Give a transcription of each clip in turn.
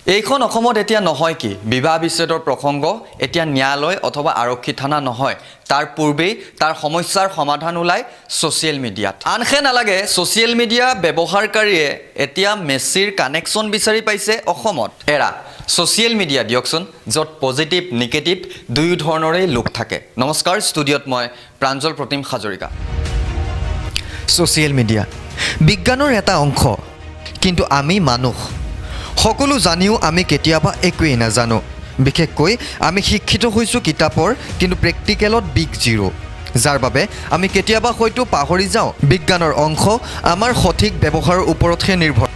এইখন অসমত এতিয়া নহয় কি বিবাহ বিচ্ছেদৰ প্ৰসংগ এতিয়া ন্যায়ালয় অথবা আৰক্ষী থানা নহয় তাৰ পূৰ্বেই তাৰ সমস্যাৰ সমাধান ওলাই সোশ্যাল মিডিয়াত আনখে নালাগে সোশ্যাল মিডিয়া ব্যৱহাৰকাৰীয়ে এতিয়া মেছিৰ কানেকশ্যন বিচাৰি পাইছে অসমত এৰা সোশ্যাল মিডিয়া দিয়কচোন য'ত পজিটিভ নিগেটিভ দুয়ো ধৰণৰে লোক থাকে নমস্কাৰ ষ্টুডিঅ'ত মই প্ৰাঞ্জল প্ৰতিম হাজৰিকা সোশ্যাল মিডিয়া বিজ্ঞানৰ এটা অংশ কিন্তু আমি মানুহ সকলো জানিও আমি কেতিয়াবা একোৱেই নাজানো বিশেষকৈ আমি শিক্ষিত হৈছোঁ কিতাপৰ কিন্তু প্ৰেক্টিকেলত বিগ জিৰো যাৰ বাবে আমি কেতিয়াবা হয়তো পাহৰি যাওঁ বিজ্ঞানৰ অংশ আমাৰ সঠিক ব্যৱহাৰৰ ওপৰতহে নিৰ্ভৰ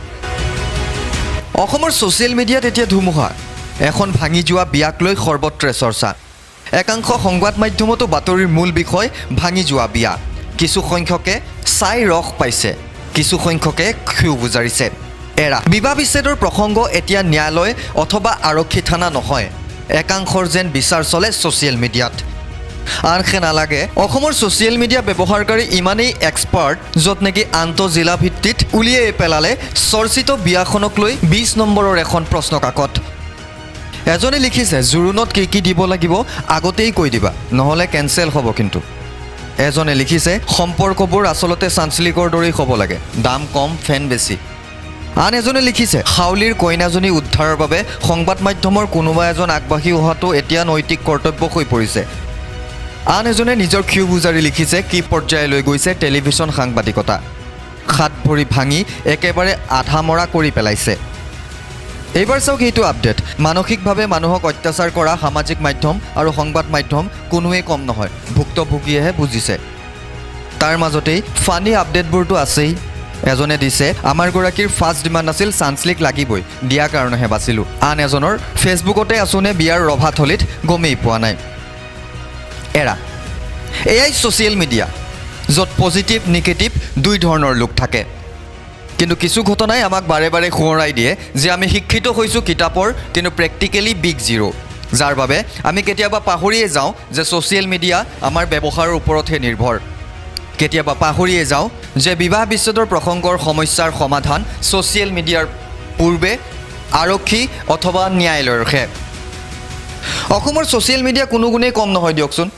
অসমৰ সোশ্যাল মিডিয়াত এতিয়া ধুমুহা এখন ভাঙি যোৱা বিয়াক লৈ সৰ্বত্ৰে চৰ্চা একাংশ সংবাদ মাধ্যমতো বাতৰিৰ মূল বিষয় ভাঙি যোৱা বিয়া কিছু সংখ্যকে চাই ৰস পাইছে কিছু সংখ্যকে ক্ষোভ উজাৰিছে এৰা বিবাহ বিচ্ছেদৰ প্ৰসংগ এতিয়া ন্যায়ালয় অথবা আৰক্ষী থানা নহয় একাংশৰ যেন বিচাৰ চলে সোশ্যাল মিডিয়াত আনখে নালাগে অসমৰ সোশ্যাল মিডিয়া ব্যৱহাৰকাৰী ইমানেই এক্সপাৰ্ট য'ত নেকি আন্তঃজিলা ভিত্তিত উলিয়াই পেলালে চৰ্চিত বিয়াখনক লৈ 20 নম্বৰৰ এখন প্ৰশ্ন কাকত এজনে লিখিছে জোৰোণত কি দিব লাগিব আগতেই কৈ দিবা নহ'লে কেনচেল হ'ব কিন্তু এজনে লিখিছে সম্পৰ্কবোৰ আচলতে চাঞ্চলিকৰ দৰেই হ'ব লাগে দাম কম ফেন বেছি আন এজনে লিখিছে হাউলিৰ কইনাজনী উদ্ধাৰৰ বাবে সংবাদ মাধ্যমৰ কোনোবা এজন আগবাঢ়ি অহাটো এতিয়া নৈতিক কৰ্তব্য হৈ পৰিছে আন এজনে নিজৰ ক্ষোভ উজাৰি লিখিছে কি পৰ্যায়লৈ গৈছে টেলিভিছন সাংবাদিকতা হাত ভৰি ভাঙি একেবাৰে আধা মৰা কৰি পেলাইছে এইবাৰ চাওক এইটো আপডেট মানসিকভাৱে মানুহক অত্যাচাৰ কৰা সামাজিক মাধ্যম আৰু সংবাদ মাধ্যম কোনোৱেই কম নহয় ভুক্তভোগীয়েহে বুজিছে তাৰ মাজতেই ফানি আপডেটবোৰতো আছেই এজনে দিছে আমাৰ গৰাকীৰ ফাৰ্ষ্ট ডিমাণ্ড আছিল চাঞ্চলিক লাগিবই দিয়াৰ কাৰণেহে বাচিলোঁ আন এজনৰ ফেচবুকতে আছোনে বিয়াৰ ৰভাথলীত গমেই পোৱা নাই এৰা এয়াই সোশ্যাল মিডিয়া য'ত পজিটিভ নিগেটিভ দুই ধৰণৰ লোক থাকে কিন্তু কিছু ঘটনাই আমাক বাৰে বাৰে সোঁৱৰাই দিয়ে যে আমি শিক্ষিত হৈছোঁ কিতাপৰ কিন্তু প্ৰেক্টিকেলি বিগ জিৰো যাৰ বাবে আমি কেতিয়াবা পাহৰিয়ে যাওঁ যে সোশ্যাল মিডিয়া আমাৰ ব্যৱহাৰৰ ওপৰতহে নিৰ্ভৰ কেতিয়াবা পাহৰিয়ে যাওঁ যে বিবাহ বিচ্ছেদৰ প্ৰসংগৰ সমস্যাৰ সমাধান সোশ্যাল মিডিয়াৰ পূৰ্বে আৰক্ষী অথবা ন্যায়ালয়ৰহে অসমৰ সোশ্যাল মিডিয়া কোনো গুণেই কম নহয় দিয়কচোন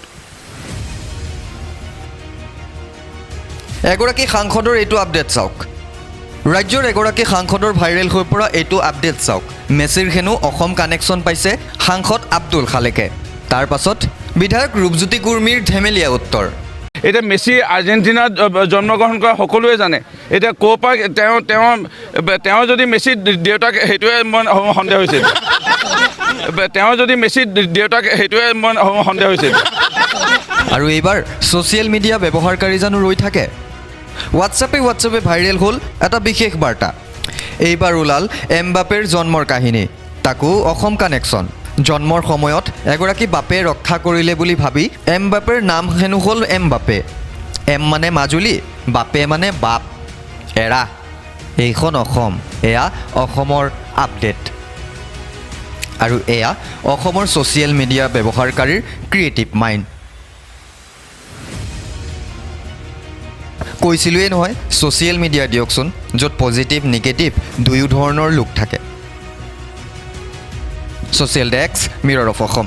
এগৰাকী সাংসদৰ এইটো আপডেট চাওক ৰাজ্যৰ এগৰাকী সাংসদৰ ভাইৰেল হৈ পৰা এইটো আপডেট চাওক মেছিৰ হেনো অসম কানেকশ্যন পাইছে সাংসদ আব্দুল খালেকে তাৰ পাছত বিধায়ক ৰূপজ্যোতি কুৰ্মীৰ ধেমেলীয়া উত্তৰ এতিয়া মেছি আৰ্জেণ্টিনাত জন্মগ্ৰহণ কৰা সকলোৱে জানে এতিয়া ক'ৰ পৰা তেওঁ যদি মেছিৰ দেউতাক সেইটোৱে মই সন্দেহ হৈছে তেওঁ যদি মেছিৰ দেউতাক সেইটোৱে মই সন্দেহ হৈছে আৰু এইবাৰ সোশ্যাল মিডিয়া ব্যৱহাৰকাৰী জানো ৰৈ থাকে হোৱাটছএপে ভাইৰেল হ'ল এটা বিশেষ বাৰ্তা এইবাৰ ওলাল এমবাপেৰ জন্মৰ কাহিনী তাকো অসম কানেকশ্যন জন্মৰ সময়ত এগৰাকী বাপে ৰক্ষা কৰিলে বুলি ভাবি এমবাপেৰ নাম হেনো হ'ল এমবাপে এম মানে মাজুলী বাপে মানে বাপ এৰা এইখন অসম এয়া অসমৰ আপডেট আৰু এয়া অসমৰ সোশ্যাল মিডিয়া ব্যৱহাৰকাৰীৰ ক্ৰিয়েটিভ মাইণ্ড কৈছিলোঁৱেই নহয় সোশ্যাল মিডিয়া দিয়কচোন য'ত পজিটিভ নিগেটিভ দুয়ো ধৰণৰ লোক থাকে সোশ্যাল ডেস্ক মিৰৰ অফ অসম